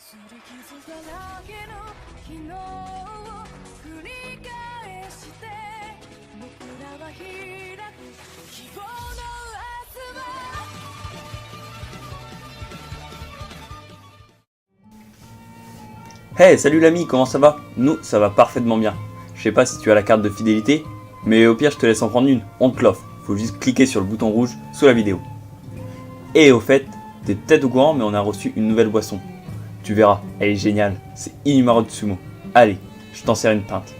擦り傷だらけの昨日を繰り返して僕らは開く希望の明日は Hey, salut l'ami, comment ça va? Nous, ça va parfaitement bien. Je sais pas si tu as la carte de fidélité, mais au pire je te laisse en prendre une, on te l'offre. Faut juste cliquer sur le bouton rouge sous la vidéo. Et au fait, t'es peut-être au courant, mais on a reçu une nouvelle boisson. Tu verras, elle est géniale, c'est Inomaru Tsumo. Allez, je t'en sers une pinte.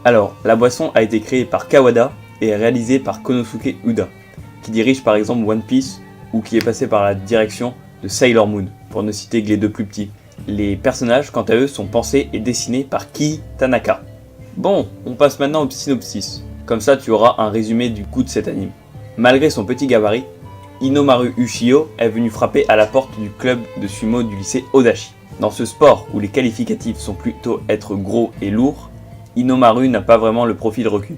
Alors, la boisson a été créée par Kawada et réalisée par Konosuke Uda, qui dirige par exemple One Piece ou qui est passé par la direction de Sailor Moon, pour ne citer que les deux plus petits. Les personnages, quant à eux, sont pensés et dessinés par Kii Tanaka. Bon, on passe maintenant au synopsis. Comme ça, tu auras un résumé du coup de cet anime. Malgré son petit gabarit, Inomaru Ushio est venu frapper à la porte du club de sumo du lycée Odachi. Dans ce sport où les qualificatifs sont plutôt être gros et lourd, Inomaru n'a pas vraiment le profil requis.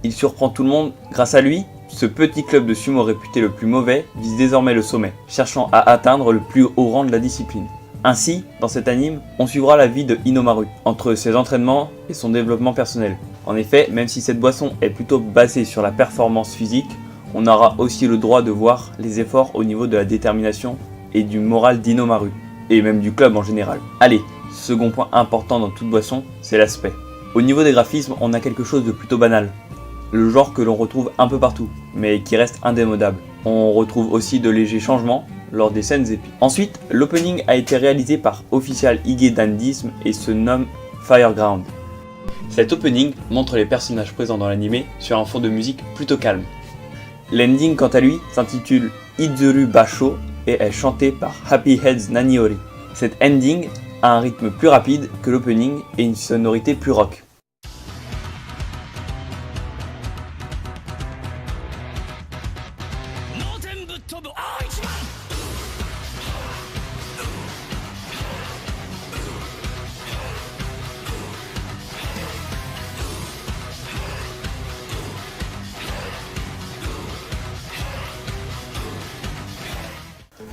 Il surprend tout le monde grâce à lui. Ce petit club de sumo réputé le plus mauvais vise désormais le sommet, cherchant à atteindre le plus haut rang de la discipline. Ainsi, dans cet anime, on suivra la vie de Inomaru, entre ses entraînements et son développement personnel. En effet, même si cette boisson est plutôt basée sur la performance physique, on aura aussi le droit de voir les efforts au niveau de la détermination et du moral d'Inomaru, et même du club en général. Allez, second point important dans toute boisson, c'est l'aspect. Au niveau des graphismes, on a quelque chose de plutôt banal. Le genre que l'on retrouve un peu partout, mais qui reste indémodable. On retrouve aussi de légers changements lors des scènes épiques. Ensuite, l'opening a été réalisé par Official Hige Dandism et se nomme Fireground. Cet opening montre les personnages présents dans l'anime sur un fond de musique plutôt calme. L'ending, quant à lui, s'intitule Izuru Basho et est chanté par Happy Heads Naniori. Cet ending a un rythme plus rapide que l'opening et une sonorité plus rock.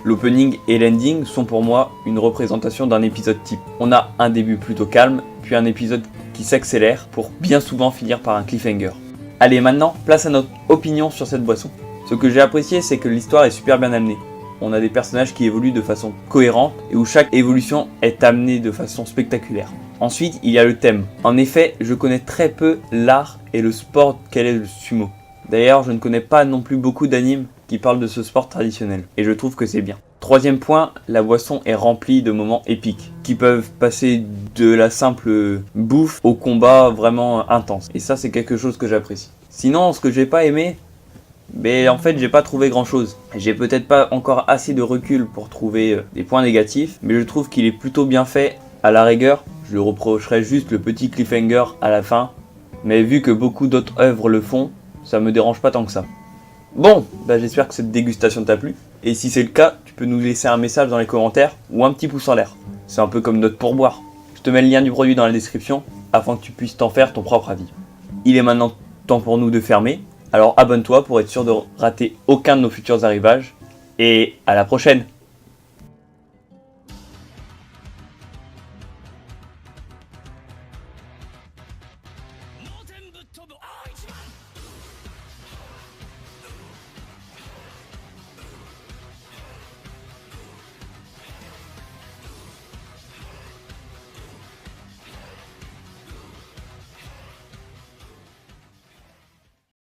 L'opening et l'ending sont pour moi une représentation d'un épisode type. On a un début plutôt calme, puis un épisode qui s'accélère pour bien souvent finir par un cliffhanger. Allez, maintenant, place à notre opinion sur cette boisson. Ce que j'ai apprécié, c'est que l'histoire est super bien amenée. On a des personnages qui évoluent de façon cohérente et où chaque évolution est amenée de façon spectaculaire. Ensuite, il y a le thème. En effet, je connais très peu l'art et le sport qu'est le sumo. D'ailleurs, je ne connais pas non plus beaucoup d'animes qui parlent de ce sport traditionnel, et je trouve que c'est bien. Troisième point, la boisson est remplie de moments épiques, qui peuvent passer de la simple bouffe au combat vraiment intense, et ça c'est quelque chose que j'apprécie. Sinon, ce que j'ai pas aimé, en fait j'ai pas trouvé grand chose. J'ai peut-être pas encore assez de recul pour trouver des points négatifs, mais je trouve qu'il est plutôt bien fait. À la rigueur, je lui reprocherais juste le petit cliffhanger à la fin, mais vu que beaucoup d'autres œuvres le font, ça me dérange pas tant que ça. Bon, j'espère que cette dégustation t'a plu, et si c'est le cas, tu peux nous laisser un message dans les commentaires ou un petit pouce en l'air. C'est un peu comme notre pourboire. Je te mets le lien du produit dans la description afin que tu puisses t'en faire ton propre avis. Il est maintenant temps pour nous de fermer, alors abonne-toi pour être sûr de rater aucun de nos futurs arrivages, et à la prochaine! Noten ぶっ飛ぶ